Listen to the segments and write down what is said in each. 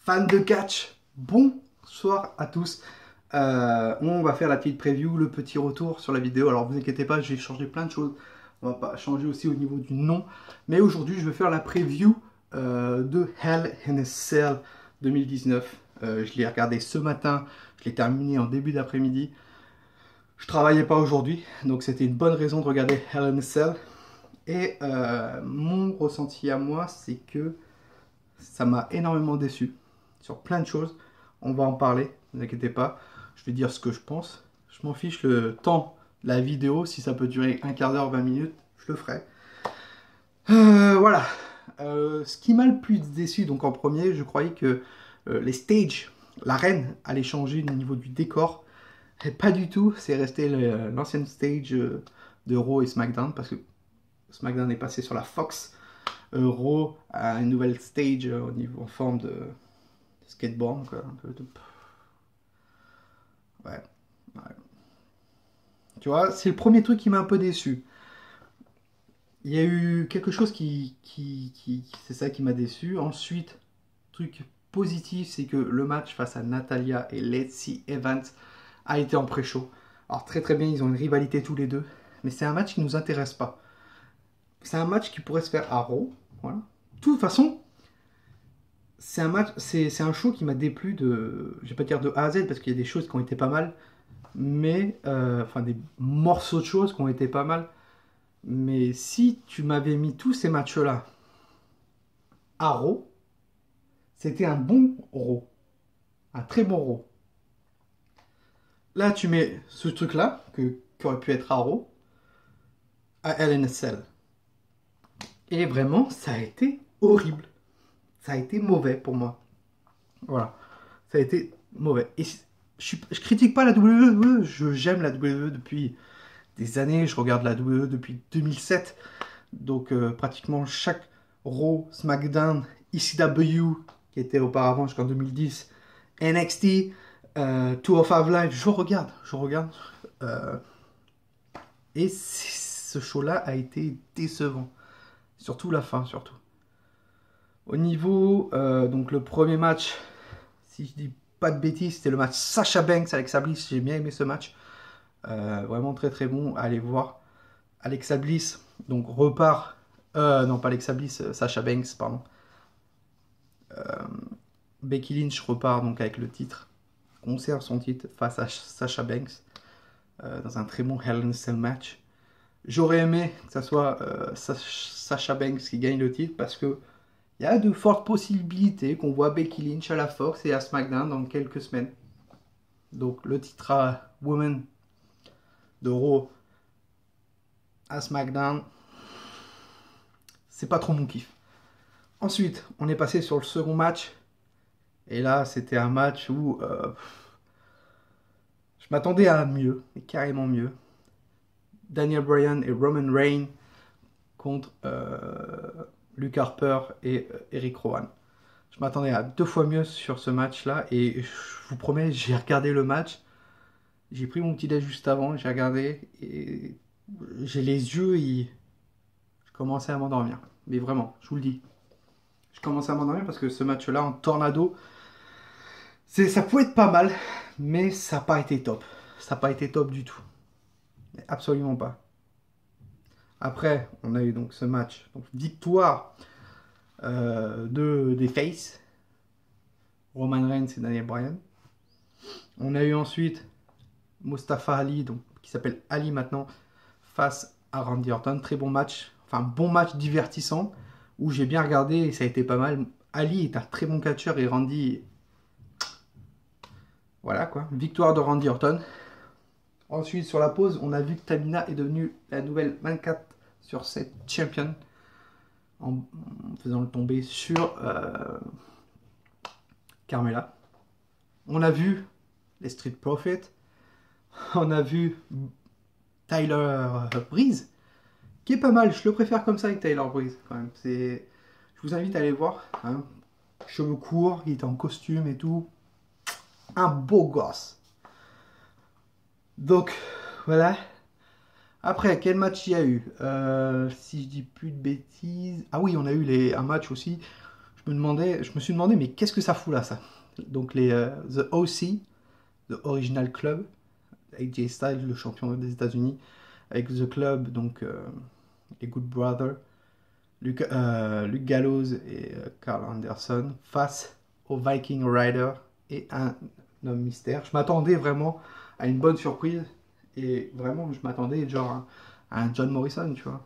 Fans de catch, bonsoir à tous. On va faire la petite preview, le petit retour sur la vidéo. Alors vous inquiétez pas, j'ai changé plein de choses. On va pas changer aussi au niveau du nom. Mais aujourd'hui, je vais faire la preview de Hell in a Cell 2019. Je l'ai regardé ce matin, je l'ai terminé en début d'après-midi. Je travaillais pas aujourd'hui, donc c'était une bonne raison de regarder Hell in a Cell. Et mon ressenti à moi, c'est que ça m'a énormément déçu sur plein de choses. On va en parler, ne vous inquiétez pas. Je vais dire ce que je pense. Je m'en fiche le temps de la vidéo. Si ça peut durer un quart d'heure, 20 minutes, je le ferai. Voilà. Ce qui m'a le plus déçu, donc en premier, je croyais que les stages, l'arène allait changer au niveau du décor. Et pas du tout. C'est resté l'ancienne stage de Raw et SmackDown parce que SmackDown est passé sur la Fox. Raw a une nouvelle stage au niveau en forme de skateboard, quoi. Ouais. Tu vois, c'est le premier truc qui m'a un peu déçu. Il y a eu quelque chose c'est ça qui m'a déçu. Ensuite, truc positif, c'est que le match face à Natalya et Lacey Evans a été en pré-show. Alors très très bien, ils ont une rivalité tous les deux, mais c'est un match qui nous intéresse pas. C'est un match qui pourrait se faire à Raw, voilà. De toute façon, c'est un match, c'est un show qui m'a déplu de, je vais pas dire de A à Z parce qu'il y a des choses qui ont été pas mal, mais enfin des morceaux de choses qui ont été pas mal. Mais si tu m'avais mis tous ces matchs-là à Raw, c'était un bon Raw, un très bon Raw. Là, tu mets ce truc-là qui aurait pu être à Raw à LNSL. Et vraiment, ça a été horrible. Ça a été mauvais pour moi. Voilà. Ça a été mauvais. Et je critique pas la WWE. J'aime la WWE depuis des années. Je regarde la WWE depuis 2007. Donc pratiquement chaque Raw, SmackDown, ECW, qui était auparavant jusqu'en 2010, NXT, 205 Live, je regarde. Et ce show-là a été décevant. Surtout la fin, surtout. Au niveau, donc le premier match, si je dis pas de bêtises, c'était le match Sasha Banks, Alexa Bliss. J'ai bien aimé ce match. Vraiment très très bon. Allez voir. Alexa Bliss, donc repart. Non, pas Alexa Bliss, Sasha Banks, pardon. Becky Lynch repart donc avec le titre. Conserve son titre face à Sasha Banks. Dans un très bon Hell in a Cell match. J'aurais aimé que ça soit Sasha Banks qui gagne le titre parce que il y a de fortes possibilités qu'on voit Becky Lynch à la Fox et à SmackDown dans quelques semaines. Donc le titre à Women de Raw à SmackDown, c'est pas trop mon kiff. Ensuite, on est passé sur le second match. Et là, c'était un match où je m'attendais à mieux, et carrément mieux. Daniel Bryan et Roman Reigns contre Luke Harper et Eric Rowan. Je m'attendais à 2 fois mieux sur ce match-là. Et je vous promets, j'ai regardé le match. J'ai pris mon petit déj juste avant, j'ai regardé. Et j'ai les yeux, je commençais à m'endormir. Mais vraiment, je vous le dis. Je commençais à m'endormir parce que ce match-là, en tornado, ça pouvait être pas mal. Mais ça n'a pas été top. Ça n'a pas été top du tout. Absolument pas. Après, on a eu donc ce match. Donc, victoire des Face. Roman Reigns et Daniel Bryan. On a eu ensuite Mustafa Ali, donc, qui s'appelle Ali maintenant, face à Randy Orton. Très bon match. Enfin, bon match divertissant. Où j'ai bien regardé et ça a été pas mal. Ali est un très bon catcheur et Randy... Voilà quoi. Victoire de Randy Orton. Ensuite, sur la pause, on a vu que Tamina est devenue la nouvelle 24 sur 7 champion en faisant le tomber sur Carmella. On a vu les Street Profits. On a vu Tyler Breeze, qui est pas mal. Je le préfère comme ça avec Tyler Breeze quand même. Je vous invite à aller voir. Hein. Cheveux courts, il était en costume et tout. Un beau gosse. Donc, voilà. Après, quel match il y a eu Si je dis plus de bêtises... Ah oui, on a eu un match aussi. je me suis demandé, mais qu'est-ce que ça fout là, ça? Donc les The OC, The Original Club, avec Jay Styles, le champion des États-Unis, avec The Club, donc les Good Brothers, Luke Gallows et Carl Anderson, face au Viking Rider et un homme mystère. Je m'attendais vraiment à une bonne surprise, et vraiment, je m'attendais genre à un John Morrison, tu vois.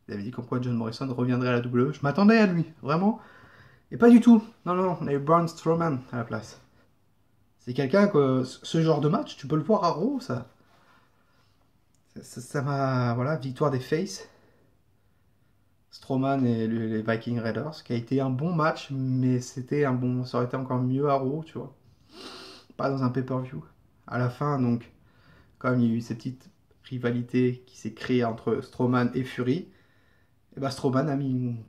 Ils avaient dit comme quoi John Morrison reviendrait à la WWE. Je m'attendais à lui, vraiment. Et pas du tout. Non, non, on a eu Braun Strowman à la place. C'est quelqu'un que ce genre de match, tu peux le voir à Raw, ça. Ça m'a. Voilà, victoire des Faces. Strowman et les Viking Raiders, qui a été un bon match, mais c'était un bon. Ça aurait été encore mieux à Raw, tu vois. Pas dans un pay-per-view. À la fin, donc, comme il y a eu ces petites rivalités qui s'est créée entre Strowman et Fury, et bah Strowman a mis une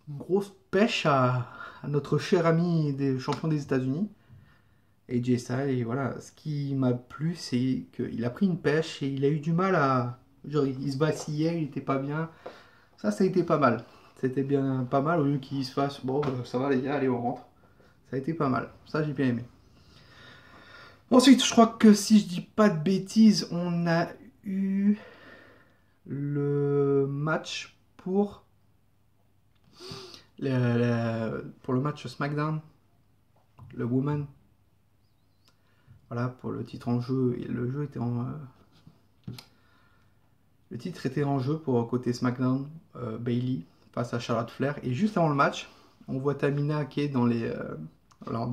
grosse pêche à notre cher ami des champions des États-Unis. Et Jay Styles, et voilà, ce qui m'a plu, c'est qu'il a pris une pêche et il a eu du mal à. Genre, il se vacillait, il était pas bien. Ça a été pas mal. C'était bien pas mal au lieu qu'il se fasse. Bon, ça va les gars, allez, on rentre. Ça a été pas mal. Ça, j'ai bien aimé. Ensuite, je crois que si je dis pas de bêtises, on a eu le match pour le match SmackDown, le Woman. Voilà, pour le titre en jeu. Le jeu était en. Le titre était en jeu pour côté SmackDown, Bayley face à Charlotte Flair. Et juste avant le match, on voit Tamina qui est dans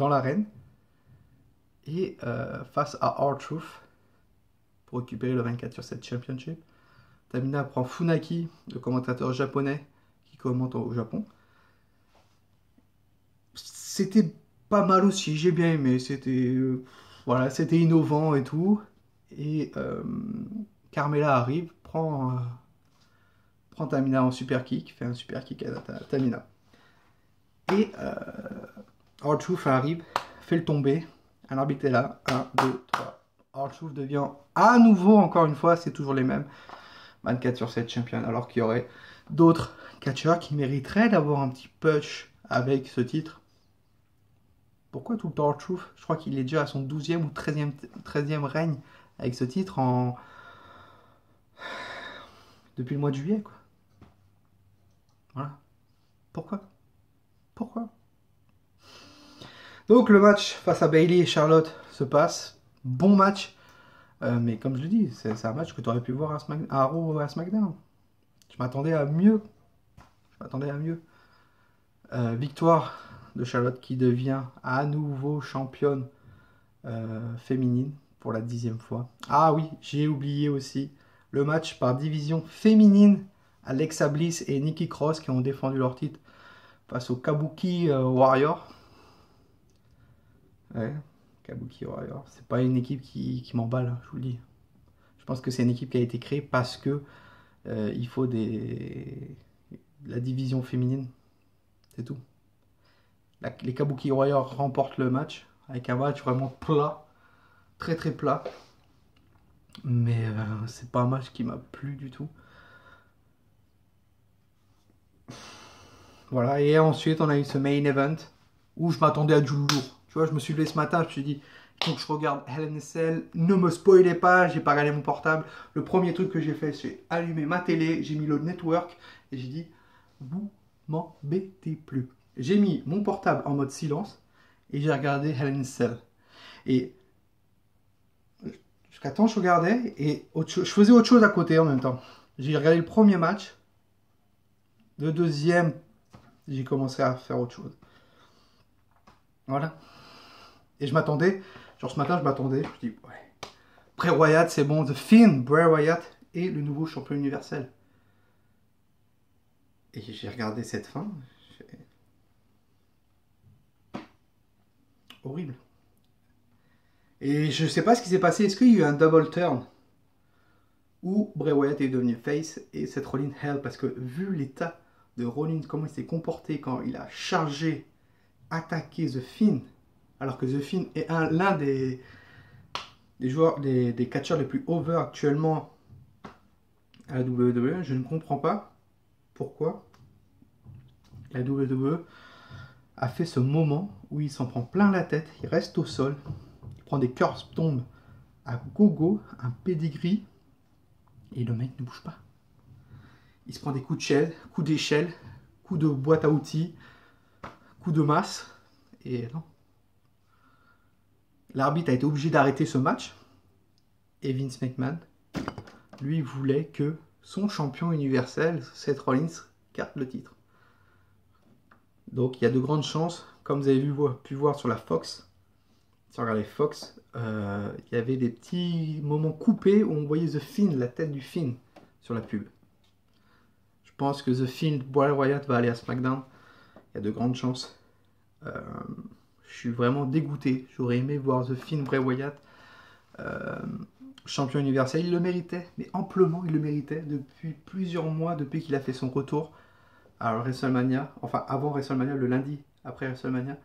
l'arène. Et face à R-Truth pour récupérer le 24/7 Championship. Tamina prend Funaki, le commentateur japonais qui commente au Japon. C'était pas mal aussi, j'ai bien aimé. Voilà, c'était innovant et tout. Et Carmella arrive, prend Tamina en super kick, fait un super kick à Tamina. Et R-Truth arrive, fait le tomber. Un arbitre est là. 1, 2, 3. R-Truth devient à nouveau, encore une fois, c'est toujours les mêmes. 24/7 champion. Alors qu'il y aurait d'autres catcheurs qui mériteraient d'avoir un petit push avec ce titre. Pourquoi tout le temps R-Truth? Je crois qu'il est déjà à son 12e ou 13e règne avec ce titre depuis le mois de juillet, quoi. Voilà. Pourquoi? Donc le match face à Bayley et Charlotte se passe. Bon match. Mais comme je le dis, c'est un match que tu aurais pu voir à Raw ou à SmackDown. Je m'attendais à mieux. Victoire de Charlotte qui devient à nouveau championne féminine pour la 10e fois. Ah oui, j'ai oublié aussi le match par division féminine. Alexa Bliss et Nikki Cross qui ont défendu leur titre face au Kabuki Warrior. Ouais, Kabuki Warrior. C'est pas une équipe qui m'emballe, je vous le dis. Je pense que c'est une équipe qui a été créée parce que il faut la division féminine. C'est tout. Les Kabuki Warriors remportent le match avec un match vraiment plat. Très très plat. Mais c'est pas un match qui m'a plu du tout. Voilà, et ensuite on a eu ce main event où je m'attendais à du lourd. Tu vois, je me suis levé ce matin, je me suis dit, il faut que je regarde Hell in a Cell, ne me spoilez pas, j'ai pas regardé mon portable. Le premier truc que j'ai fait, c'est allumer ma télé, j'ai mis le network et j'ai dit, vous m'embêtez plus. J'ai mis mon portable en mode silence et j'ai regardé Hell in a Cell. Et jusqu'à temps, je regardais et je faisais autre chose à côté en même temps. J'ai regardé le premier match, le deuxième, j'ai commencé à faire autre chose. Voilà. Et je m'attendais, genre ce matin, je m'attendais, je me dis, ouais, Bray Wyatt, c'est bon, The Fiend, Bray Wyatt est le nouveau champion universel. Et j'ai regardé cette fin, horrible. Et je sais pas ce qui s'est passé, est-ce qu'il y a eu un double turn où Bray Wyatt est devenu face et Seth Rollins Hell, parce que vu l'état de Rollins, comment il s'est comporté quand il a chargé, attaqué The Fiend, alors que The Fiend est l'un des joueurs, des catcheurs les plus over actuellement à la WWE, je ne comprends pas pourquoi la WWE a fait ce moment où il s'en prend plein la tête, il reste au sol, il prend des curse tombes à gogo, un pedigree, et le mec ne bouge pas. Il se prend des coups d'échelle, coups de boîte à outils, coups de masse, et non. L'arbitre a été obligé d'arrêter ce match, et Vince McMahon, lui, voulait que son champion universel, Seth Rollins, garde le titre. Donc il y a de grandes chances, comme vous avez pu voir sur la Fox, si vous regardez Fox, il y avait des petits moments coupés où on voyait The Fiend, la tête du Fiend, sur la pub. Je pense que The Fiend, Bray Wyatt va aller à SmackDown. Il y a de grandes chances. Je suis vraiment dégoûté. J'aurais aimé voir The Fiend, Bray Wyatt, champion universel. Il le méritait, mais amplement il le méritait depuis plusieurs mois, depuis qu'il a fait son retour à WrestleMania, enfin avant WrestleMania, le lundi après WrestleMania.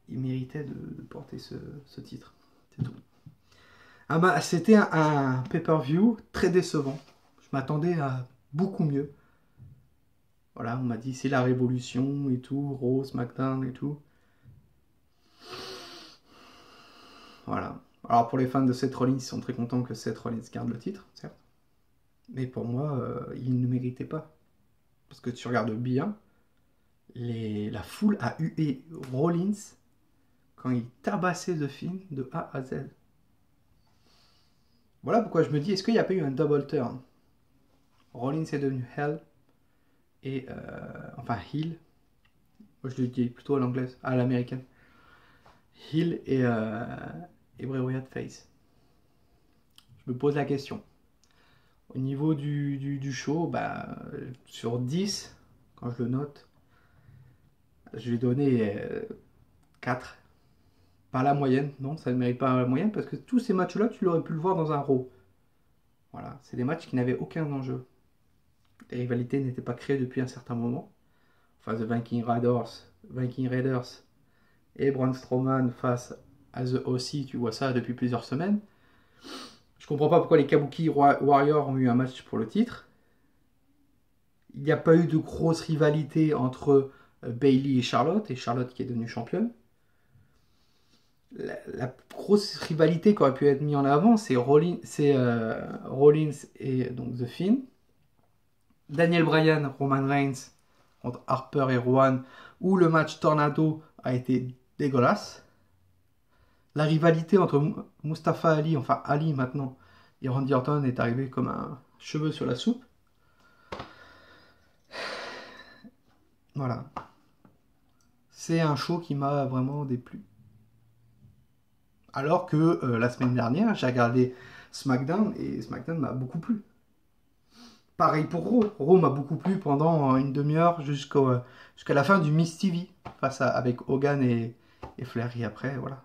Il méritait de porter ce titre. C'est tout. Ah bah, c'était un pay-per-view très décevant. Je m'attendais à beaucoup mieux. Voilà, on m'a dit c'est la révolution et tout, Raw, SmackDown et tout. Voilà. Alors pour les fans de Seth Rollins, ils sont très contents que Seth Rollins garde le titre, certes. Mais pour moi, il ne méritait pas. Parce que tu regardes bien, la foule a hué Rollins quand il tabassait The Fiend de A à Z. Voilà pourquoi je me dis, est-ce qu'il n'y a pas eu un double turn? Rollins est devenu Hell, et enfin Heel, moi je le dis plutôt à l'anglaise, à l'américaine. Heel et Bray Wyatt Face. Je me pose la question. Au niveau du show, bah, sur 10, quand je le note, je vais donner 4. Pas la moyenne, non, ça ne mérite pas la moyenne, parce que tous ces matchs-là, tu l'aurais pu le voir dans un Raw. Voilà, c'est des matchs qui n'avaient aucun enjeu. Les rivalités n'étaient pas créées depuis un certain moment. Enfin, The Viking Raiders et Braun Strowman face à The OC, tu vois ça depuis plusieurs semaines. Je comprends pas pourquoi les Kabuki Warriors ont eu un match pour le titre. Il n'y a pas eu de grosse rivalité entre Bayley et Charlotte qui est devenue championne. La grosse rivalité qui aurait pu être mise en avant, c'est Rollins et donc The Fiend. Daniel Bryan, Roman Reigns contre Harper et Rowan, où le match Tornado a été dégueulasse. La rivalité entre Mustafa Ali, enfin Ali maintenant, et Randy Orton est arrivée comme un cheveu sur la soupe. Voilà. C'est un show qui m'a vraiment déplu. Alors que la semaine dernière, j'ai regardé SmackDown et SmackDown m'a beaucoup plu. Pareil pour Raw. Raw m'a beaucoup plu pendant une demi-heure jusqu'à la fin du Miss TV avec Hogan et Flair. Et après, voilà.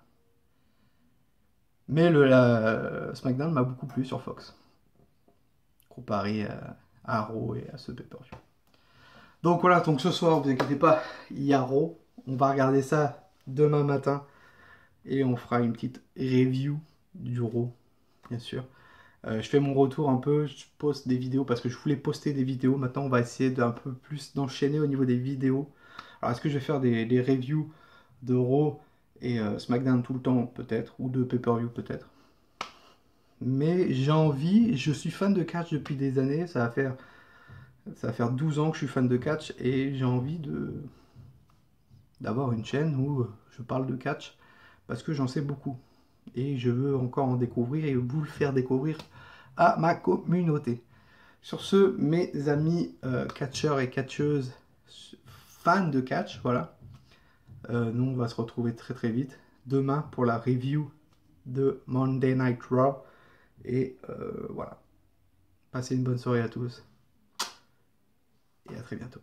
Mais SmackDown m'a beaucoup plu sur Fox. Comparé à Raw et à ce pay-per-view. Donc voilà, donc ce soir, ne vous inquiétez pas, il y a Raw. On va regarder ça demain matin. Et on fera une petite review du Raw, bien sûr. Je fais mon retour un peu, je poste des vidéos parce que je voulais poster des vidéos. Maintenant, on va essayer d'un peu plus d'enchaîner au niveau des vidéos. Alors, est-ce que je vais faire des reviews de Raw et SmackDown tout le temps, peut-être, ou de pay-per-view, peut-être. Mais j'ai envie, je suis fan de catch depuis des années, ça va faire 12 ans que je suis fan de catch et j'ai envie d'avoir une chaîne où je parle de catch parce que j'en sais beaucoup. Et je veux encore en découvrir et vous le faire découvrir à ma communauté. Sur ce, mes amis catcheurs et catcheuses, fans de catch, voilà. Nous, on va se retrouver très très vite demain pour la review de Monday Night Raw. Et voilà. Passez une bonne soirée à tous. Et à très bientôt.